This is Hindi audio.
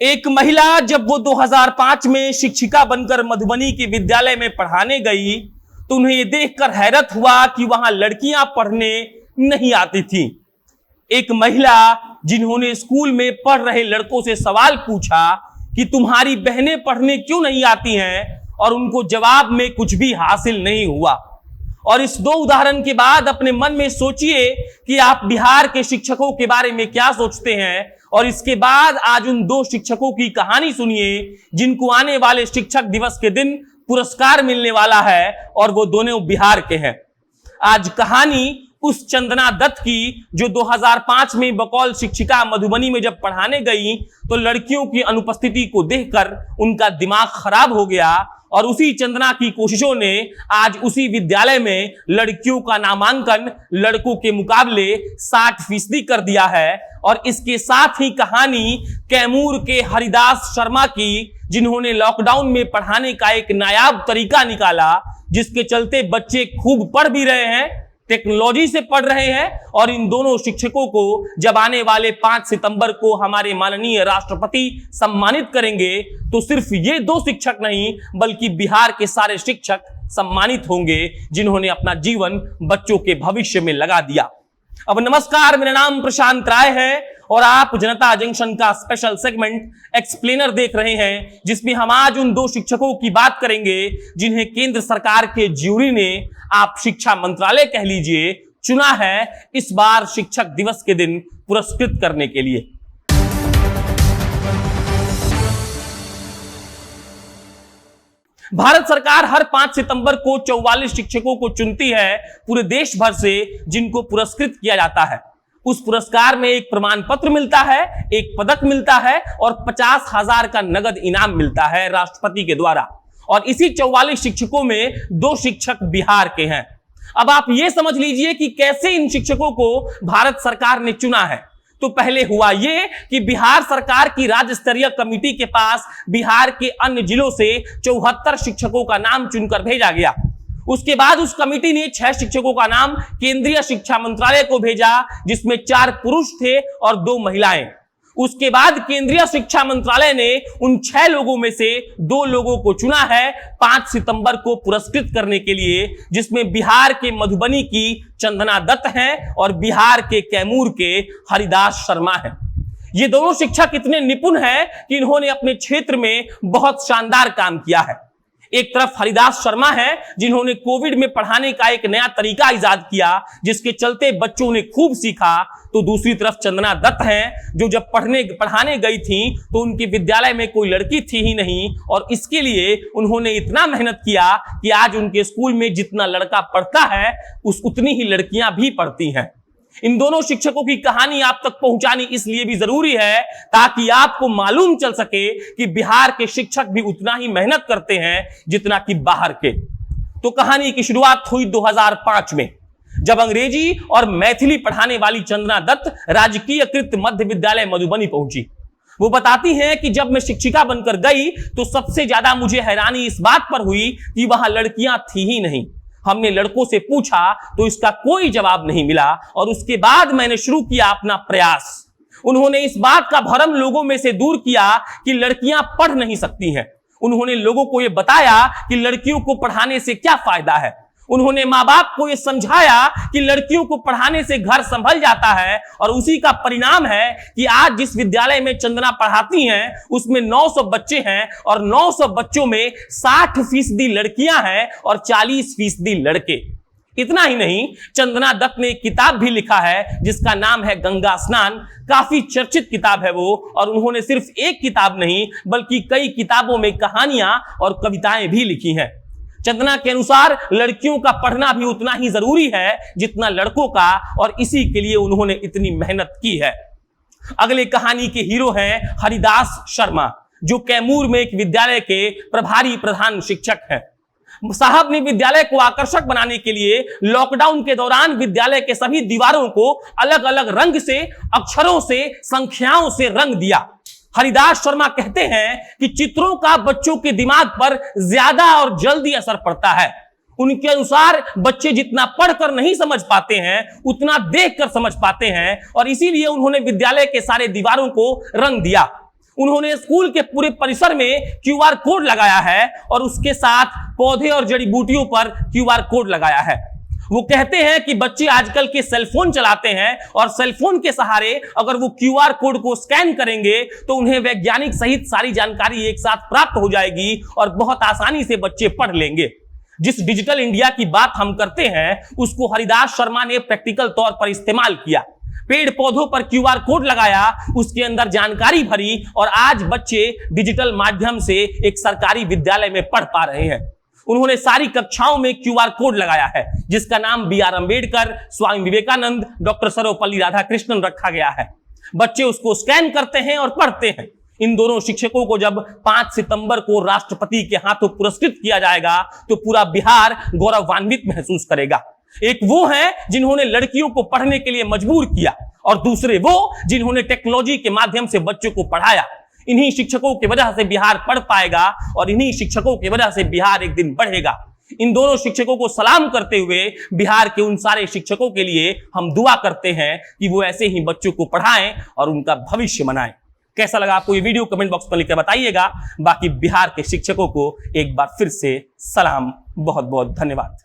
एक महिला जब वो 2005 में शिक्षिका बनकर मधुबनी के विद्यालय में पढ़ाने गई तो उन्हें यह देखकर हैरत हुआ कि वहां लड़कियां पढ़ने नहीं आती थी। एक महिला जिन्होंने स्कूल में पढ़ रहे लड़कों से सवाल पूछा कि तुम्हारी बहनें पढ़ने क्यों नहीं आती हैं, और उनको जवाब में कुछ भी हासिल नहीं हुआ। और इस दो उदाहरण के बाद अपने मन में सोचिए कि आप बिहार के शिक्षकों के बारे में क्या सोचते हैं, और इसके बाद आज उन दो शिक्षकों की कहानी सुनिए जिनको आने वाले शिक्षक दिवस के दिन पुरस्कार मिलने वाला है, और वो दोनों बिहार के हैं। आज कहानी उस चंदना दत्त की जो 2005 में बकौल शिक्षिका मधुबनी में जब पढ़ाने गई तो लड़कियों की अनुपस्थिति को देखकर उनका दिमाग खराब हो गया, और उसी चंदना की कोशिशों ने आज उसी विद्यालय में लड़कियों का नामांकन लड़कों के मुकाबले 60% कर दिया है। और इसके साथ ही कहानी कैमूर के हरिदास शर्मा की, जिन्होंने लॉकडाउन में पढ़ाने का एक नायाब तरीका निकाला, जिसके चलते बच्चे खूब पढ़ भी रहे हैं, टेक्नोलॉजी से पढ़ रहे हैं। और इन दोनों शिक्षकों को जब आने वाले 5 सितंबर को हमारे माननीय राष्ट्रपति सम्मानित करेंगे तो सिर्फ ये दो शिक्षक नहीं बल्कि बिहार के सारे शिक्षक सम्मानित होंगे जिन्होंने अपना जीवन बच्चों के भविष्य में लगा दिया। अब नमस्कार, मेरा नाम प्रशांत राय है और आप जनता जंक्शन का स्पेशल सेगमेंट एक्सप्लेनर देख रहे हैं, जिसमें हम आज उन दो शिक्षकों की बात करेंगे जिन्हें केंद्र सरकार के ज्यूरी ने, आप शिक्षा मंत्रालय कह लीजिए, चुना है इस बार शिक्षक दिवस के दिन पुरस्कृत करने के लिए। भारत सरकार हर 5 सितंबर को 44 शिक्षकों को चुनती है पूरे देश भर से, जिनको पुरस्कृत किया जाता है। उस पुरस्कार में एक प्रमाण पत्र मिलता है, एक पदक मिलता है और 50,000 का नगद इनाम मिलता है राष्ट्रपति के द्वारा। और इसी 44 शिक्षकों में 2 शिक्षक बिहार के हैं। अब आप यह समझ लीजिए कि कैसे इन शिक्षकों को भारत सरकार ने चुना है। तो पहले हुआ यह कि बिहार सरकार की राज्य स्तरीय कमेटी के पास बिहार के अन्य जिलों से 74 शिक्षकों का नाम चुनकर भेजा गया। उसके बाद उस कमेटी ने 6 शिक्षकों का नाम केंद्रीय शिक्षा मंत्रालय को भेजा, जिसमें 4 पुरुष थे और 2 महिलाएं। उसके बाद केंद्रीय शिक्षा मंत्रालय ने उन 6 लोगों में से 2 लोगों को चुना है 5 सितंबर को पुरस्कृत करने के लिए, जिसमें बिहार के मधुबनी की चंदना दत्त हैं और बिहार के कैमूर के हरिदास शर्मा हैं। ये दोनों शिक्षक इतने निपुण हैं कि इन्होंने अपने क्षेत्र में बहुत शानदार काम किया है। एक तरफ हरिदास शर्मा है जिन्होंने कोविड में पढ़ाने का एक नया तरीका इजाद किया, जिसके चलते बच्चों ने खूब सीखा। तो दूसरी तरफ चंदना दत्त हैं जो जब पढ़ाने गई थी तो उनके विद्यालय में कोई लड़की थी ही नहीं, और इसके लिए उन्होंने इतना मेहनत किया कि आज उनके स्कूल में जितना लड़का पढ़ता है उतनी ही लड़कियां भी पढ़ती हैं। इन दोनों शिक्षकों की कहानी आप तक पहुंचानी इसलिए भी जरूरी है ताकि आपको मालूम चल सके कि बिहार के शिक्षक भी उतना ही मेहनत करते हैं जितना कि बाहर के। तो कहानी की शुरुआत हुई 2005 में, जब अंग्रेजी और मैथिली पढ़ाने वाली चंदना दत्त राजकीयकृत मध्य विद्यालय मधुबनी पहुंची। वो बताती हैं कि जब मैं शिक्षिका बनकर गई तो सबसे ज्यादा मुझे हैरानी इस बात पर हुई कि वहां लड़कियां थी ही नहीं। हमने लड़कों से पूछा तो इसका कोई जवाब नहीं मिला, और उसके बाद मैंने शुरू किया अपना प्रयास। उन्होंने इस बात का भ्रम लोगों में से दूर किया कि लड़कियां पढ़ नहीं सकती हैं। उन्होंने लोगों को यह बताया कि लड़कियों को पढ़ाने से क्या फायदा है। उन्होंने माँ बाप को यह समझाया कि लड़कियों को पढ़ाने से घर संभल जाता है, और उसी का परिणाम है कि आज जिस विद्यालय में चंदना पढ़ाती हैं उसमें 900 बच्चे हैं, और 900 बच्चों में 60% लड़कियां हैं और 40% लड़के। इतना ही नहीं, चंदना दत्त ने एक किताब भी लिखा है जिसका नाम है गंगा स्नान। काफी चर्चित किताब है वो, और उन्होंने सिर्फ एक किताब नहीं बल्कि कई किताबों में कहानियां और कविताएं भी लिखी हैं। चंदना के अनुसार लड़कियों का पढ़ना भी उतना ही जरूरी है जितना लड़कों का, और इसी के लिए उन्होंने इतनी मेहनत की है। अगले कहानी के हीरो हैं हरिदास शर्मा, जो कैमूर में एक विद्यालय के प्रभारी प्रधान शिक्षक हैं। साहब ने विद्यालय को आकर्षक बनाने के लिए लॉकडाउन के दौरान विद्यालय के सभी दीवारों को अलग अलग रंग से, अक्षरों से, संख्याओं से रंग दिया। हरिदास शर्मा कहते हैं कि चित्रों का बच्चों के दिमाग पर ज्यादा और जल्दी असर पड़ता है। उनके अनुसार बच्चे जितना पढ़कर नहीं समझ पाते हैं उतना देखकर समझ पाते हैं, और इसीलिए उन्होंने विद्यालय के सारे दीवारों को रंग दिया। उन्होंने स्कूल के पूरे परिसर में क्यूआर कोड लगाया है और उसके साथ पौधे और जड़ी बूटियों पर क्यूआर कोड लगाया है। वो कहते हैं कि बच्चे आजकल के सेलफोन चलाते हैं और सेलफोन के सहारे अगर वो क्यूआर कोड को स्कैन करेंगे तो उन्हें वैज्ञानिक सहित सारी जानकारी एक साथ प्राप्त हो जाएगी और बहुत आसानी से बच्चे पढ़ लेंगे। जिस डिजिटल इंडिया की बात हम करते हैं उसको हरिदास शर्मा ने प्रैक्टिकल तौर पर इस्तेमाल किया। पेड़ पौधों पर क्यूआर कोड लगाया, उसके अंदर जानकारी भरी और आज बच्चे डिजिटल माध्यम से एक सरकारी विद्यालय में पढ़ पा रहे हैं। उन्होंने सारी कक्षाओं में क्यूआर कोड लगाया है जिसका नाम बी.आर. अंबेडकर, स्वामी विवेकानंद, डॉक्टर सर्वपल्ली राधाकृष्णन रखा गया है। बच्चे उसको स्कैन करते हैं और पढ़ते हैं। इन दोनों शिक्षकों को जब 5 सितंबर को राष्ट्रपति के हाथों पुरस्कृत किया जाएगा तो पूरा बिहार गौरवान्वित महसूस करेगा। एक वो हैं जिन्होंने लड़कियों को पढ़ने के लिए मजबूर किया और दूसरे वो जिन्होंने टेक्नोलॉजी के माध्यम से बच्चों को पढ़ाया। इन्हीं शिक्षकों की वजह से बिहार पढ़ पाएगा और इन्हीं शिक्षकों की वजह से बिहार एक दिन बढ़ेगा। इन दोनों शिक्षकों को सलाम करते हुए बिहार के उन सारे शिक्षकों के लिए हम दुआ करते हैं कि वो ऐसे ही बच्चों को पढ़ाएं और उनका भविष्य बनाएं। कैसा लगा आपको ये वीडियो कमेंट बॉक्स में लिखकर बताइएगा। बाकी बिहार के शिक्षकों को एक बार फिर से सलाम, बहुत बहुत धन्यवाद।